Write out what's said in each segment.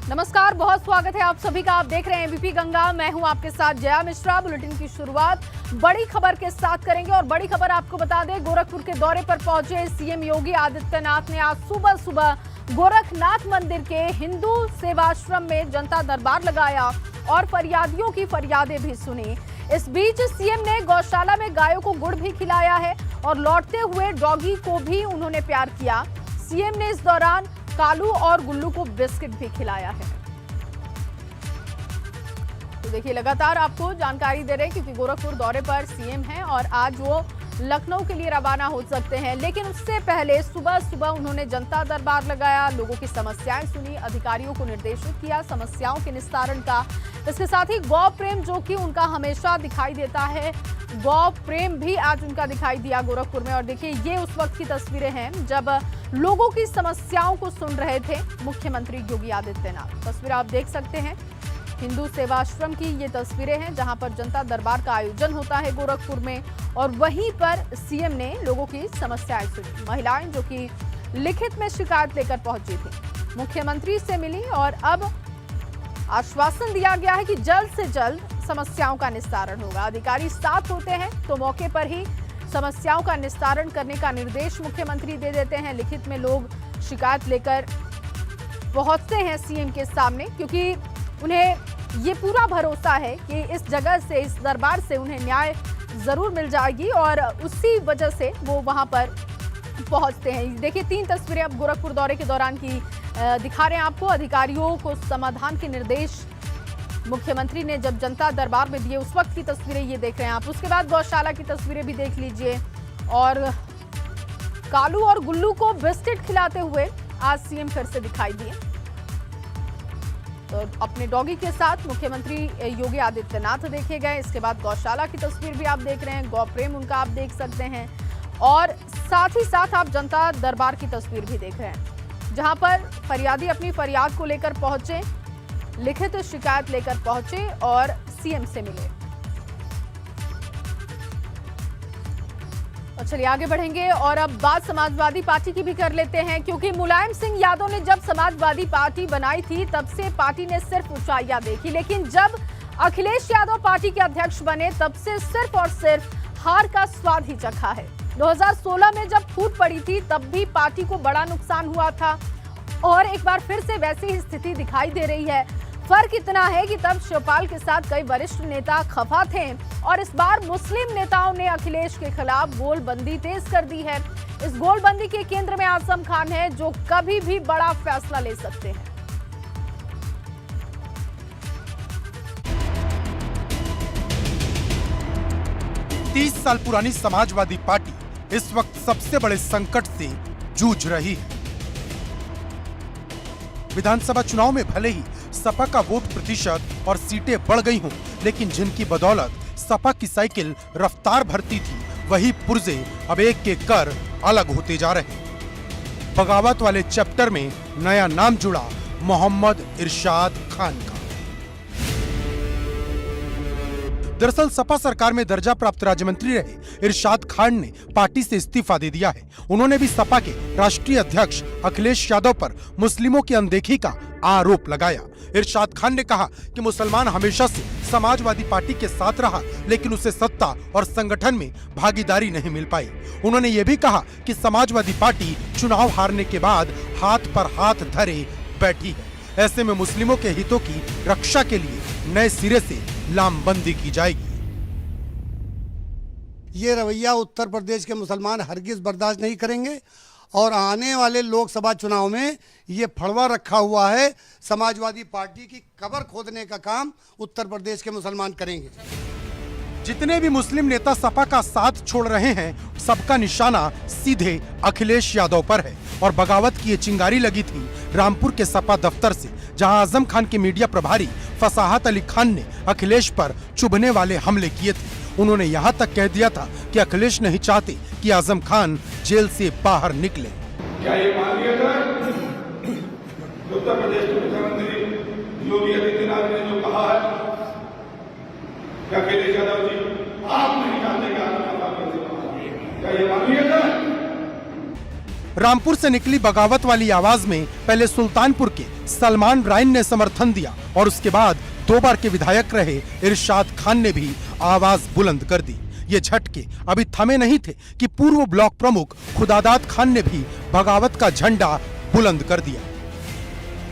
नमस्कार, बहुत स्वागत है आप सभी का। आप देख रहे हैं एबीपी गंगा। मैं हूं आपके साथ जया मिश्रा। बुलेटिन की शुरुआत बड़ी खबर के साथ करेंगे और बड़ी खबर आपको बता दें, गोरखपुर के दौरे पर पहुंचे सीएम योगी आदित्यनाथ ने आज सुबह सुबह गोरखनाथ मंदिर के हिंदू सेवाश्रम में जनता दरबार लगाया और फरियादियों की फरियादें भी सुनी। इस बीच सीएम ने गौशाला में गायों को गुड़ भी खिलाया है और लौटते हुए डॉगी को भी उन्होंने प्यार किया। सीएम ने इस दौरान कालू और गुल्लू को बिस्किट भी खिलाया है। तो देखिए, लगातार आपको जानकारी दे रहे हैं क्योंकि गोरखपुर दौरे पर सीएम हैं और आज वो लखनऊ के लिए रवाना हो सकते हैं, लेकिन उससे पहले सुबह सुबह उन्होंने जनता दरबार लगाया, लोगों की समस्याएं सुनी, अधिकारियों को निर्देशित किया समस्याओं के निस्तारण का। इसके साथ ही गौ प्रेम जो कि उनका हमेशा दिखाई देता है, गौ प्रेम भी आज उनका दिखाई दिया गोरखपुर में। और देखिए, ये उस वक्त की तस्वीरें हैं जब लोगों की समस्याओं को सुन रहे थे मुख्यमंत्री योगी आदित्यनाथ। तस्वीर आप देख सकते हैं, हिंदू सेवाश्रम की ये तस्वीरें हैं जहां पर जनता दरबार का आयोजन होता है गोरखपुर में और वहीं पर सीएम ने लोगों की समस्याएं सुनी। महिलाएं जो कि लिखित में शिकायत लेकर पहुंची थी, मुख्यमंत्री से मिली और अब आश्वासन दिया गया है कि जल्द से जल्द समस्याओं का निस्तारण होगा। अधिकारी साथ होते हैं तो मौके पर ही समस्याओं का निस्तारण करने का निर्देश मुख्यमंत्री दे देते हैं। लिखित में लोग शिकायत लेकर पहुंचते हैं सीएम के सामने क्योंकि उन्हें ये पूरा भरोसा है कि इस जगह से, इस दरबार से उन्हें न्याय जरूर मिल जाएगी और उसी वजह से वो वहां पर पहुंचते हैं। देखिए, 3 तस्वीरें अब गोरखपुर दौरे के दौरान की दिखा रहे हैं आपको। अधिकारियों को समाधान के निर्देश मुख्यमंत्री ने जब जनता दरबार में दिए, उस वक्त की तस्वीरें ये देख रहे हैं आप। उसके बाद गौशाला की तस्वीरें भी देख लीजिए और कालू और गुल्लू को बिस्किट खिलाते हुए आज सीएम फिर से दिखाई दिए। तो अपने डॉगी के साथ मुख्यमंत्री योगी आदित्यनाथ देखे गए। इसके बाद गौशाला की तस्वीर भी आप देख रहे हैं, गौ प्रेम उनका आप देख सकते हैं और साथ ही साथ आप जनता दरबार की तस्वीर भी देख रहे हैं जहां पर फरियादी अपनी फरियाद को लेकर पहुंचे, लिखित शिकायत लेकर पहुंचे और सीएम से मिले। और चलिए आगे बढ़ेंगे और अब बात समाजवादी पार्टी की भी कर लेते हैं क्योंकि मुलायम सिंह यादव ने जब समाजवादी पार्टी बनाई थी तब से पार्टी ने सिर्फ ऊंचाइयां देखी, लेकिन जब अखिलेश यादव पार्टी के अध्यक्ष बने तब से सिर्फ और सिर्फ हार का स्वाद ही चखा है। 2016 में जब फूट पड़ी थी तब भी पार्टी को बड़ा नुकसान हुआ था और एक बार फिर से वैसी ही स्थिति दिखाई दे रही है। फर्क इतना है कि तब शिवपाल के साथ कई वरिष्ठ नेता खफा थे और इस बार मुस्लिम नेताओं ने अखिलेश के खिलाफ गोलबंदी तेज कर दी है। इस गोलबंदी के केंद्र में आजम खान है जो कभी भी बड़ा फैसला ले सकते हैं। तीस साल पुरानी समाजवादी पार्टी इस वक्त सबसे बड़े संकट से जूझ रही है। विधानसभा चुनाव में भले ही सपा का वोट प्रतिशत और सीटें बढ़ गई हों, लेकिन जिनकी बदौलत सपा की साइकिल रफ्तार भरती थी, वही पुर्जे अब एक के कर अलग होते जा रहे। बगावत वाले चैप्टर में नया नाम जुड़ा, मोहम्मद इरशाद खान का। दरअसल सपा सरकार में दर्जा प्राप्त राज्य मंत्री रहे इरशाद खान ने पार्टी से इस्तीफा दे दिया है। उन्होंने भी सपा के राष्ट्रीय अध्यक्ष अखिलेश यादव पर मुस्लिमों की अनदेखी का आरोप लगाया। इरशाद खान ने कहा कि मुसलमान हमेशा से समाजवादी पार्टी के साथ रहा, लेकिन उसे सत्ता और संगठन में भागीदारी नहीं मिल पाई। उन्होंने ये भी कहा कि समाजवादी पार्टी चुनाव हारने के बाद हाथ पर हाथ धरे बैठी है। ऐसे में मुस्लिमों के हितों की रक्षा के लिए नए सिरे से लामबंदी की जाएगी। ये रवैया उत्तर प्रदेश के मुसलमान हरगिज बर्दाश्त नहीं करेंगे और आने वाले लोकसभा चुनाव में ये फड़वा रखा हुआ है, समाजवादी पार्टी की कब्र खोदने का काम उत्तर प्रदेश के मुसलमान करेंगे। जितने भी मुस्लिम नेता सपा का साथ छोड़ रहे हैं, सबका निशाना सीधे अखिलेश यादव पर है और बगावत की ये चिंगारी लगी थी रामपुर के सपा दफ्तर से, जहां आजम खान के मीडिया प्रभारी फसाहत अली खान ने अखिलेश पर चुभने वाले हमले किए थे। उन्होंने यहां तक कह दिया था कि अखिलेश नहीं चाहते कि आजम खान जेल से बाहर निकले। क्या ये मान लिया जाए उत्तर प्रदेश के मुख्यमंत्री योगी आदित्यनाथ ने जो कहा है कि अखिलेश यादव जी आप नहीं चाहते कि आजम खान, क्या ये मान लिया जाए? रामपुर से निकली बगावत वाली आवाज में पहले सुल्तानपुर के सलमान राइन ने समर्थन दिया और उसके बाद 2 बार के विधायक रहे इरशाद खान ने भी आवाज बुलंद कर दी। ये झटके अभी थमे नहीं थे कि पूर्व ब्लॉक प्रमुख खुदादाद खान ने भी बगावत का झंडा बुलंद कर दिया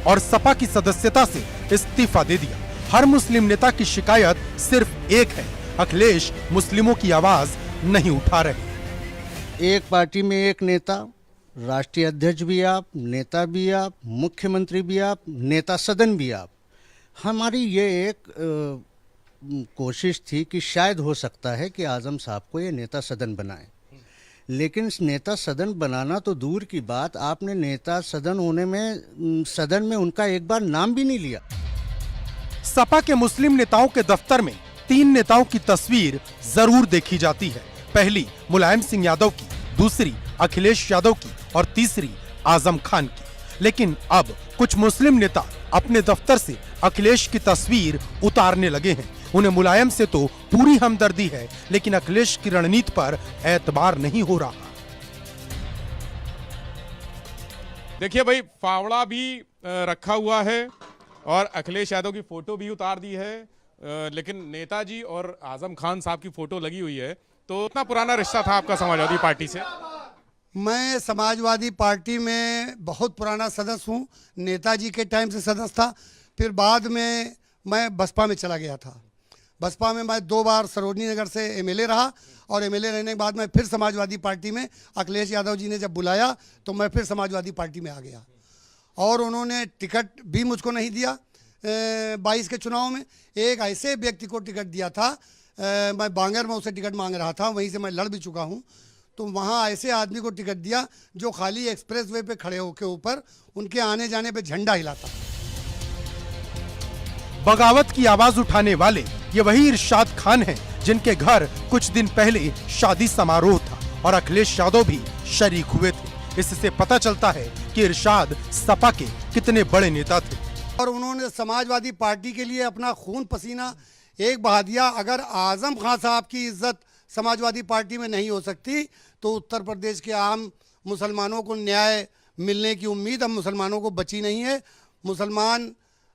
और सपा की सदस्यता से इस्तीफा दे दिया। हर मुस्लिम नेता की शिकायत सिर्फ एक है, अखिलेश मुस्लिमों की आवाज नहीं उठा रहे। एक पार्टी में एक नेता, राष्ट्रीय अध्यक्ष भी आप, नेता भी आप, मुख्यमंत्री भी आप, नेता सदन भी आप। हमारी ये एक कोशिश थी कि शायद हो सकता है कि आजम साहब को ये नेता सदन बनाए, लेकिन नेता सदन बनाना तो दूर की बात, आपने नेता सदन होने में सदन में उनका एक बार नाम भी नहीं लिया। सपा के मुस्लिम नेताओं के दफ्तर में 3 नेताओं की तस्वीर जरूर देखी जाती है। पहली मुलायम सिंह यादव की, दूसरी अखिलेश यादव की और तीसरी आजम खान की। लेकिन अब कुछ मुस्लिम नेता अपने दफ्तर से अखिलेश की तस्वीर उतारने लगे हैं। उन्हें मुलायम से तो पूरी हमदर्दी है, लेकिन अखिलेश की रणनीति पर एतबार नहीं हो रहा। देखिए भाई, फावड़ा भी रखा हुआ है और अखिलेश यादव की फोटो भी उतार दी है, लेकिन नेताजी और आजम खान साहब की फोटो लगी हुई है। तो इतना पुराना रिश्ता था आपका समाजवादी पार्टी से? मैं समाजवादी पार्टी में बहुत पुराना सदस्य हूँ, नेताजी के टाइम से सदस्य था। फिर बाद में मैं बसपा में चला गया था। बसपा में मैं 2 बार सरोजनी नगर से एमएलए रहा और एमएलए रहने के बाद मैं फिर समाजवादी पार्टी में, अखिलेश यादव जी ने जब बुलाया तो मैं फिर समाजवादी पार्टी में आ गया और उन्होंने टिकट भी मुझको नहीं दिया। 22 के चुनाव में एक ऐसे व्यक्ति को टिकट दिया था, मैं बांगर में उसे टिकट मांग रहा था, वहीं से मैं लड़ भी चुका हूँ। तो वहाँ ऐसे आदमी को टिकट दिया जो खाली एक्सप्रेस वे पे खड़े होकर ऊपर उनके आने जाने पे झंडा हिलाता। बगावत की आवाज उठाने वाले ये वही इरशाद खान हैं जिनके घर कुछ दिन पहले शादी समारोह था और अखिलेश यादव भी शरीक हुए थे। इससे पता चलता है कि इरशाद सपा के कितने बड़े नेता थे और उन्होंने समाजवादी पार्टी के लिए अपना खून पसीना एक बहा दिया। अगर आजम खान साहब की इज्जत समाजवादी पार्टी में नहीं हो सकती तो उत्तर प्रदेश के आम मुसलमानों को न्याय मिलने की उम्मीद हम मुसलमानों को बची नहीं है। मुसलमान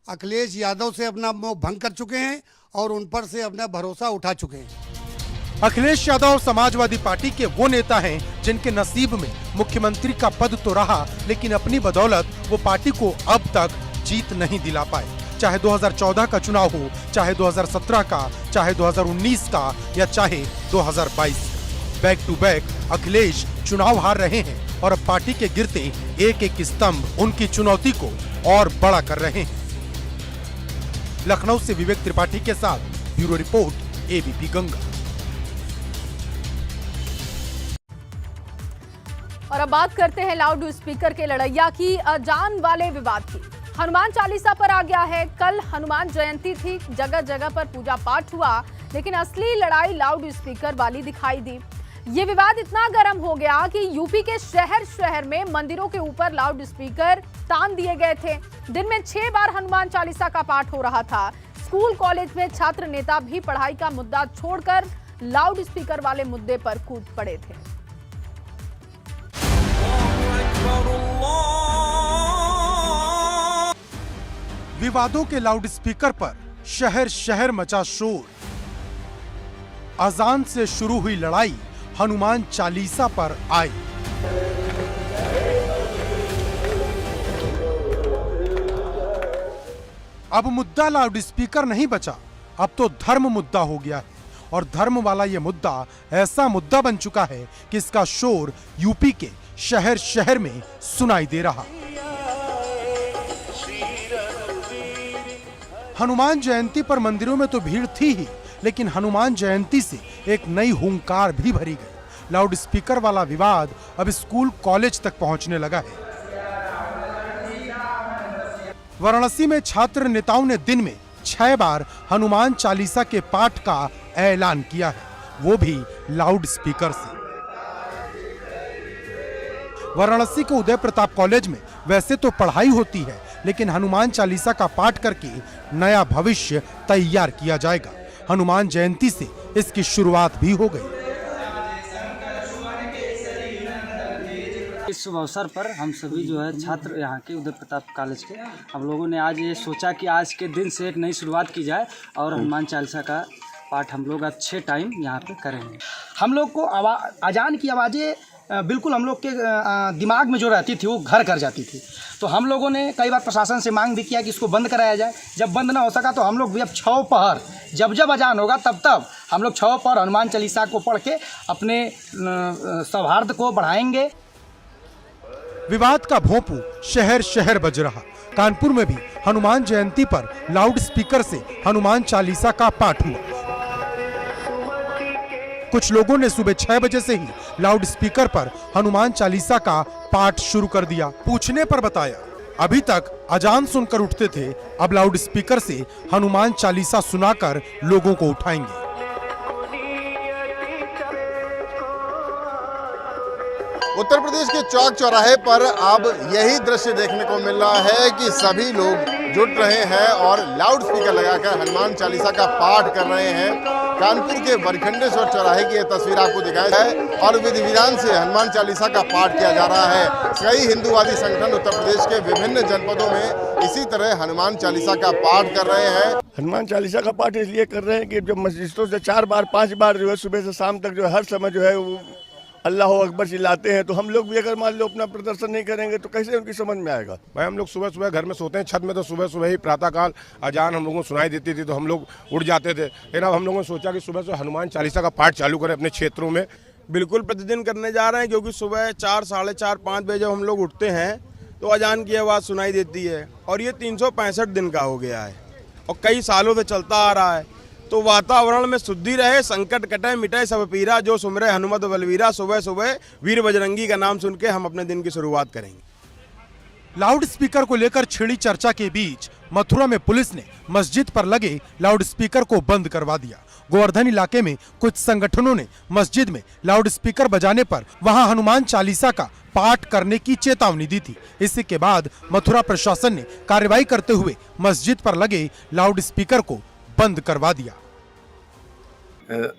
अखिलेश यादव से अपना मोह भंग कर चुके हैं और उन पर से अपना भरोसा उठा चुके हैं। अखिलेश यादव समाजवादी पार्टी के वो नेता हैं जिनके नसीब में मुख्यमंत्री का पद तो रहा, लेकिन अपनी बदौलत वो पार्टी को अब तक जीत नहीं दिला पाए। चाहे 2014 का चुनाव हो, चाहे 2017 का, चाहे 2019 का या चाहे 2022 का, बैक टू बैक अखिलेश चुनाव हार रहे हैं और अब पार्टी के गिरते एक एक स्तंभ उनकी चुनौती को और बड़ा कर रहे हैं। लखनऊ से विवेक त्रिपाठी के साथ ब्यूरो रिपोर्ट, एबीपी गंगा। और अब बात करते हैं लाउड स्पीकर के लड़ैया की, जान वाले विवाद की। हनुमान चालीसा पर आ गया है। कल हनुमान जयंती थी, जगह जगह पर पूजा पाठ हुआ, लेकिन असली लड़ाई लाउड स्पीकर वाली दिखाई दी। ये विवाद इतना गर्म हो गया कि यूपी के शहर शहर में मंदिरों के ऊपर लाउड स्पीकर तान दिए गए थे। दिन में 6 बार हनुमान चालीसा का पाठ हो रहा था। स्कूल कॉलेज में छात्र नेता भी पढ़ाई का मुद्दा छोड़कर लाउड स्पीकर वाले मुद्दे पर कूद पड़े थे। विवादों के लाउड स्पीकर पर शहर शहर मचा शोर। अजान से शुरू हुई लड़ाई हनुमान चालीसा पर आई। अब मुद्दा लाउड स्पीकर नहीं बचा, अब तो धर्म मुद्दा हो गया है और धर्म वाला ये मुद्दा ऐसा मुद्दा बन चुका है कि इसका शोर यूपी के शहर शहर में सुनाई दे रहा। हनुमान जयंती पर मंदिरों में तो भीड़ थी ही, लेकिन हनुमान जयंती से एक नई हुंकार भी भरी गई। लाउड स्पीकर वाला विवाद अब स्कूल कॉलेज तक पहुंचने लगा है। वाराणसी में छात्र नेताओं ने दिन में 6 बार हनुमान चालीसा के पाठ का ऐलान किया है, वो भी लाउड स्पीकर से। वाराणसी के उदय प्रताप कॉलेज में वैसे तो पढ़ाई होती है, लेकिन हनुमान चालीसा का पाठ करके नया भविष्य तैयार किया जाएगा। हनुमान जयंती से इसकी शुरुआत भी हो गई। इस शुभ अवसर पर हम सभी जो है छात्र यहाँ के उदय प्रताप कॉलेज के हम लोगों ने आज ये सोचा कि आज के दिन से एक नई शुरुआत की जाए और हनुमान चालीसा का पाठ हम लोग अच्छे टाइम यहाँ पे करेंगे। हम लोग को अजान की आवाज़ें बिल्कुल हम लोग के दिमाग में जो रहती थी वो घर कर जाती थी, तो हम लोगों ने कई बार प्रशासन से मांग भी किया कि इसको बंद कराया जाए। जब बंद ना हो सका तो हम लोग भी अब 6 पहर जब अजान होगा तब हम लोग 6 पहर हनुमान चालीसा को पढ़ के अपने सौहार्द को बढ़ाएंगे। विवाद का भोंपू शहर शहर बज रहा। कानपुर में भी हनुमान जयंती पर लाउड स्पीकर से हनुमान चालीसा का पाठ हुआ। कुछ लोगों ने सुबह 6 बजे से ही लाउड स्पीकर पर हनुमान चालीसा का पाठ शुरू कर दिया। पूछने पर बताया अभी तक अजान सुनकर उठते थे, अब लाउड स्पीकर से हनुमान चालीसा सुनाकर लोगों को उठाएंगे। उत्तर प्रदेश के चौक चौराहे पर अब यही दृश्य देखने को मिल रहा है कि सभी लोग जुट रहे हैं और लाउड स्पीकर लगाकर हनुमान चालीसा का पाठ कर रहे हैं। कानपुर के बरखंडेश्वर चौराहे की यह तस्वीर आपको दिखाया है और विधि विधान से हनुमान चालीसा का पाठ किया जा रहा है। कई हिंदूवादी संगठन उत्तर प्रदेश के विभिन्न जनपदों में इसी तरह हनुमान चालीसा का पाठ कर रहे हैं। हनुमान चालीसा का पाठ इसलिए कर रहे हैं कि जब मस्जिदों से 4 बार 5 बार जो है सुबह से शाम तक जो है हर समय जो है वो अल्लाह अकबर चिल्लाते हैं, तो हम लोग भी अगर मान लो अपना प्रदर्शन नहीं करेंगे तो कैसे उनकी समझ में आएगा। भाई हम लोग सुबह सुबह घर में सोते हैं, छत में तो सुबह सुबह ही प्रातःकाल अजान हम लोगों को सुनाई देती थी तो हम लोग उठ जाते थे। लेकिन अब हम लोगों ने सोचा कि सुबह से हनुमान चालीसा का पाठ चालू करें अपने क्षेत्रों में। बिल्कुल प्रतिदिन करने जा रहे हैं, क्योंकि सुबह 4, साढ़े 4, 5 बजे जब हम लोग उठते हैं तो अजान की आवाज़ सुनाई देती है और ये 365 दिन का हो गया है और कई सालों से चलता आ रहा है। तो वातावरण में शुद्धि रहे, संकट कटे, मिटे सब पीरा, जो सुमरे हनुमत बलवीरा। सुबह सुबह वीर बजरंगी का नाम सुन के हम अपने दिन की शुरुआत करेंगे। लाउड स्पीकर को लेकर छिड़ी चर्चा के बीच मथुरा में पुलिस ने मस्जिद पर लगे लाउड स्पीकर को बंद करवा दिया। गोवर्धन इलाके में कुछ संगठनों ने मस्जिद में लाउड स्पीकर बजाने पर वहां हनुमान चालीसा का पाठ करने की चेतावनी दी थी। इसी के बाद मथुरा प्रशासन ने कार्रवाई करते हुए मस्जिद पर लगे लाउड स्पीकर को बंद करवा दिया।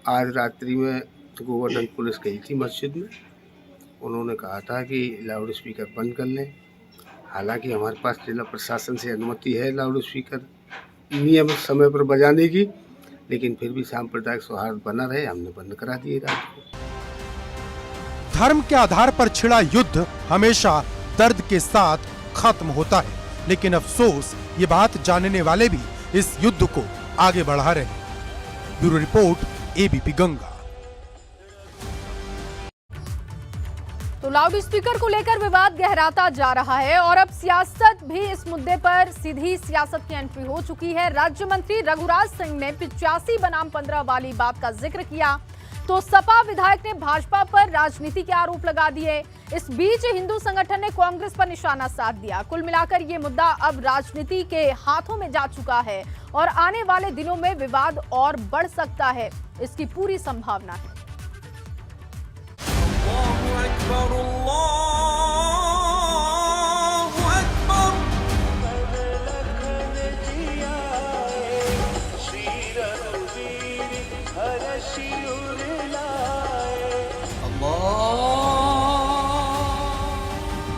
आज रात्रि में गोवर्धन पुलिस गई थी मस्जिद में, उन्होंने कहा था कि लाउड स्पीकर बंद कर लें। हालांकि हमारे पास जिला प्रशासन से अनुमति है लाउड स्पीकर नियमित समय पर बजाने की, लेकिन फिर भी सांप्रदायिक सौहार्द बना रहे, हमने बंद करा दिए रात को। धर्म के आधार पर छिड़ा युद्ध हमेशा दर्द के साथ खत्म होता है, लेकिन अफसोस ये बात जानने वाले भी इस युद्ध को आगे बढ़ा रहे हैं। Bureau report, ABP Ganga. तो लाउड स्पीकर को लेकर विवाद गहराता जा रहा है और अब सियासत भी इस मुद्दे पर सीधी सियासत की एंट्री हो चुकी है। राज्य मंत्री रघुराज सिंह ने 85 बनाम 15 वाली बात का जिक्र किया तो सपा विधायक ने भाजपा पर राजनीति के आरोप लगा दिए। इस बीच हिंदू संगठन ने कांग्रेस पर निशाना साध दिया। कुल मिलाकर ये मुद्दा अब राजनीति के हाथों में जा चुका है और आने वाले दिनों में विवाद और बढ़ सकता है, इसकी पूरी संभावना है।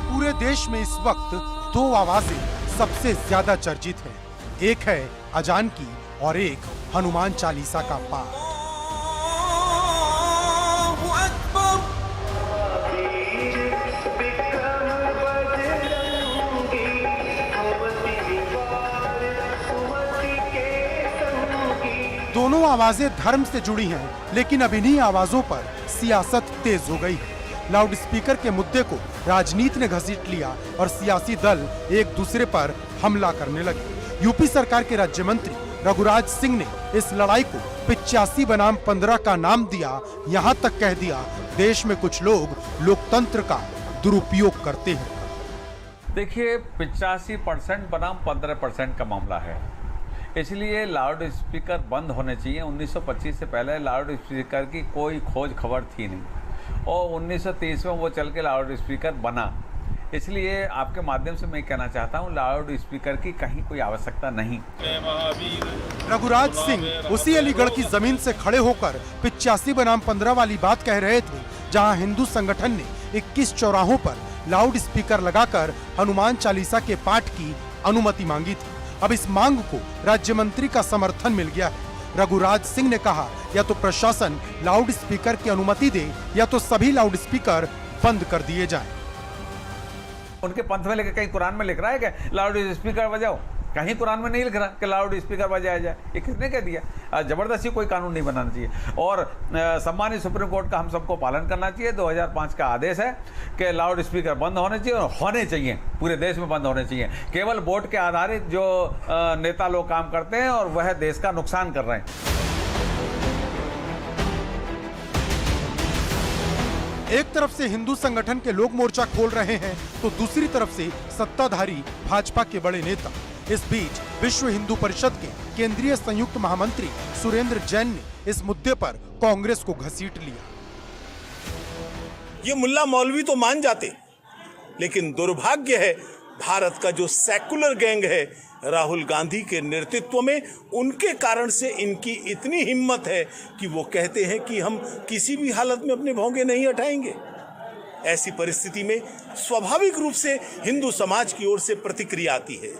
पूरे देश में इस वक्त 2 आवाजें सबसे ज्यादा चर्चित हैं। एक है अजान की और एक हनुमान चालीसा का पाठ। दोनों आवाजें धर्म से जुड़ी हैं, लेकिन अब इन्हीं आवाजों पर सियासत तेज हो गई है। लाउड स्पीकर के मुद्दे को राजनीति ने घसीट लिया और सियासी दल एक दूसरे पर हमला करने लगे। यूपी सरकार के राज्य मंत्री रघुराज सिंह ने इस लड़ाई को 85 बनाम 15 का नाम दिया। यहाँ तक कह दिया देश में कुछ लोग लोकतंत्र का दुरुपयोग करते हैं। देखिए 85% बनाम 15% का मामला है, इसलिए लाउड स्पीकर बंद होने चाहिए। 1925 से पहले लाउड स्पीकर की कोई खोज खबर थी नहीं और 1930 में वो चल के लाउड स्पीकर बना। इसलिए आपके माध्यम से मैं कहना चाहता हूँ लाउड स्पीकर की कहीं कोई आवश्यकता नहीं। रघुराज सिंह उसी अलीगढ़ की जमीन से खड़े होकर 85 बनाम 15 वाली बात कह रहे थे, जहां हिंदू संगठन ने 21 चौराहों पर लाउड स्पीकर लगाकर हनुमान चालीसा के पाठ की अनुमति मांगी थी। अब इस मांग को राज्य मंत्री का समर्थन मिल गया है। रघुराज सिंह ने कहा, या तो प्रशासन लाउड स्पीकर की अनुमति दे या तो सभी लाउड स्पीकर बंद कर दिए जाएं। उनके पंथ में लेकर कहीं कुरान में लिख रहा है कि लाउड स्पीकर बजाओ? कहीं कुरान में नहीं लिख रहा कि लाउड स्पीकर बजाया जाए। ये किसने कह दिया? जबरदस्ती कोई कानून नहीं बनाना चाहिए। और सम्मानित सुप्रीम कोर्ट का हम सबको पालन करना चाहिए। 2005 का आदेश है कि लाउड स्पीकर बंद होने चाहिए और होने चाहिए, पूरे देश में बंद होने चाहिए। केवल वोट के आधारित जो नेता लोग काम करते हैं और वह देश का नुकसान कर रहे हैं। एक तरफ से हिंदू संगठन के लोग मोर्चा खोल रहे हैं तो दूसरी तरफ से सत्ताधारी भाजपा के बड़े नेता। इस बीच विश्व हिंदू परिषद के केंद्रीय संयुक्त महामंत्री सुरेंद्र जैन ने इस मुद्दे पर कांग्रेस को घसीट लिया। ये मुल्ला मौलवी तो मान जाते, लेकिन दुर्भाग्य है भारत का जो सेकुलर गैंग है राहुल गांधी के नेतृत्व में, उनके कारण से इनकी इतनी हिम्मत है कि वो कहते हैं कि हम किसी भी हालत में अपने भौंगे नहीं हटाएंगे। ऐसी परिस्थिति में स्वाभाविक रूप से हिंदू समाज की ओर से प्रतिक्रिया आती है,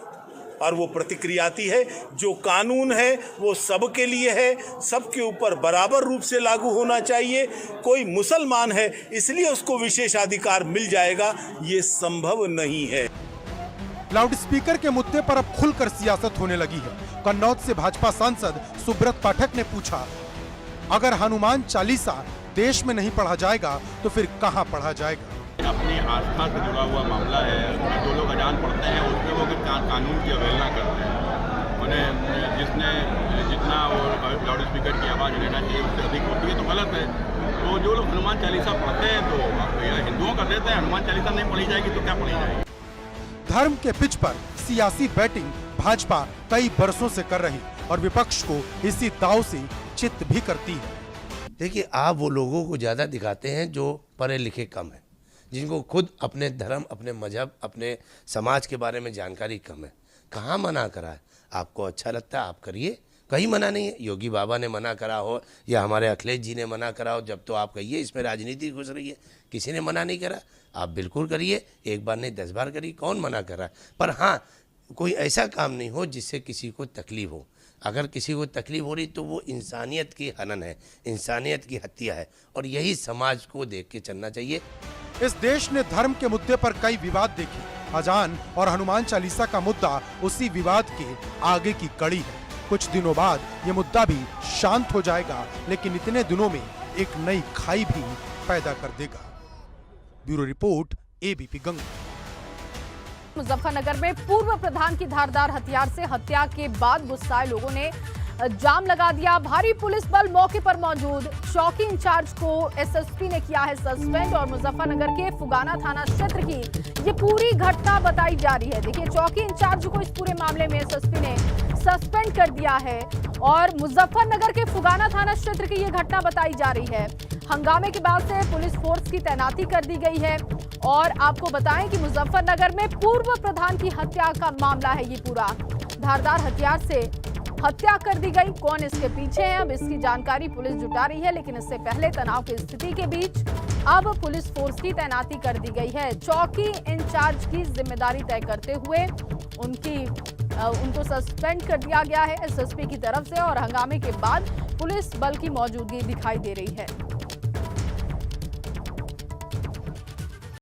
और वो प्रतिक्रिया आती है जो कानून है वो सबके लिए है, सबके ऊपर बराबर रूप से लागू होना चाहिए। कोई मुसलमान है इसलिए उसको विशेषाधिकार मिल जाएगा, ये संभव नहीं है। लाउड स्पीकर के मुद्दे पर अब खुलकर सियासत होने लगी है। कन्नौज से भाजपा सांसद सुब्रत पाठक ने पूछा, अगर हनुमान चालीसा देश में नहीं पढ़ा जाएगा तो फिर कहां पढ़ा जाएगा? अपनी आस्था से जुड़ा हुआ मामला है। जो लोग अजान पढ़ते हैं उसमें वो कानून की अवहेलना करते हैं। उन्हें जितना वो लाउड स्पीकर की आवाज़ लेना चाहिए उससे अधिक होती है तो गलत है। तो जो लोग हनुमान चालीसा पढ़ते हैं तो हिंदुओं का देते हैं, हनुमान चालीसा नहीं पढ़ी जाएगी तो क्या पढ़ी जाएगी? धर्म के पिच पर सियासी बैटिंग भाजपा कई बरसों से कर रही और विपक्ष को इसी दांव से चित भी करती है। देखिए, आप वो लोगों को ज़्यादा दिखाते हैं जो पढ़े लिखे कम है, जिनको खुद अपने धर्म, अपने मजहब, अपने समाज के बारे में जानकारी कम है। कहाँ मना करा है? आपको अच्छा लगता है आप करिए, कहीं मना नहीं है। योगी बाबा ने मना करा हो या हमारे अखिलेश जी ने मना करा हो, जब तो आप कहिए इसमें राजनीति घुस रही है। किसी ने मना नहीं करा, आप बिल्कुल करिए, एक बार नहीं 10 बार करिए, कौन मना कर रहा है? पर हाँ, कोई ऐसा काम नहीं हो जिससे किसी को तकलीफ हो। अगर किसी को तकलीफ हो रही तो वो इंसानियत की हनन है, इंसानियत की हत्या है, और यही समाज को देख के चलना चाहिए। इस देश ने धर्म के मुद्दे पर कई विवाद देखे। अजान और हनुमान चालीसा का मुद्दा उसी विवाद के आगे की कड़ी है। कुछ दिनों बाद ये मुद्दा भी शांत हो जाएगा, लेकिन इतने दिनों में एक नई खाई भी पैदा कर देगा। Bureau report, ABP Ganga. Muzaffarnagar में पूर्व प्रधान की धारदार हथियार से हत्या के बाद गुस्साए लोगों ने जाम लगा दिया। भारी पुलिस बल मौके पर मौजूद। चौकी इंचार्ज को एसएसपी ने किया है सस्पेंड और मुजफ्फरनगर के फुगाना थाना क्षेत्र की ये पूरी घटना बताई जा रही है। देखिए, चौकी इंचार्ज को इस पूरे मामले में एसएसपी ने सस्पेंड कर दिया है और मुजफ्फरनगर के फुगाना थाना क्षेत्र की ये घटना बताई जा रही है। हंगामे के बाद से पुलिस फोर्स की तैनाती कर दी गई है और आपको बताएं कि मुजफ्फरनगर में पूर्व प्रधान की हत्या का मामला है। ये पूरा धारदार हथियार से हत्या कर दी गई। कौन इसके पीछे है, अब इसकी जानकारी पुलिस जुटा रही है, लेकिन इससे पहले तनाव की स्थिति के बीच अब पुलिस फोर्स की तैनाती कर दी गई है। चौकी इंचार्ज की जिम्मेदारी तय करते हुए उनको सस्पेंड कर दिया गया है एसएसपी की तरफ से और हंगामे के बाद पुलिस बल की मौजूदगी दिखाई दे रही है।